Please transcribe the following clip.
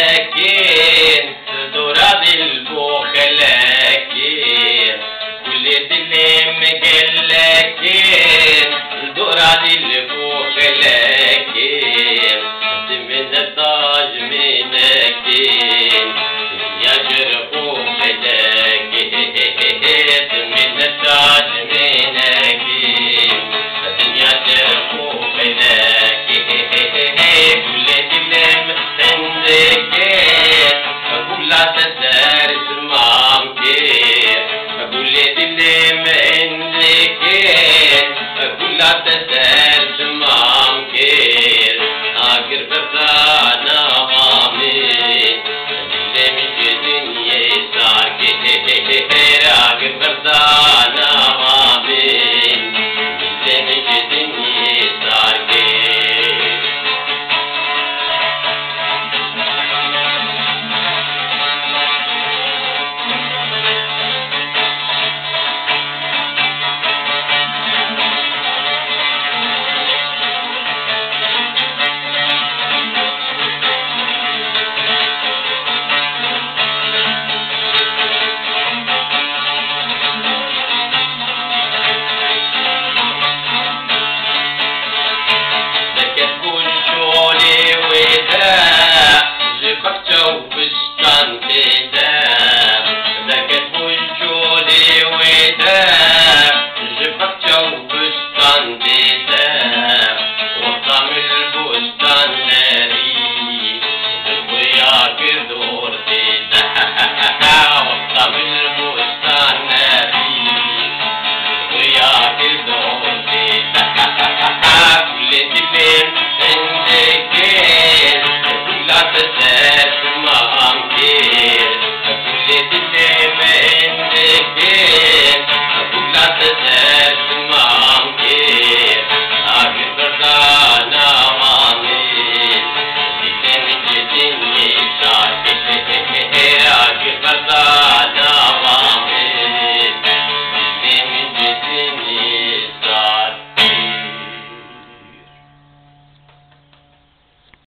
مقلكين صدور البوخلاكين وليت اللي مقلكين صدور البوخلاكين من الطاج منكين يا جرحو خلاكين من الطاج منكين يا جرحو خلاكين وليت اللي عندكين أقول لا تدارس مامكين أقول اللي ما عندكين أقول لا تدارس مامكين آخر فرسانا مامين اللي مش دنيا ساكين آخر فرسانا مامين اللي مش دنيا ساكين Let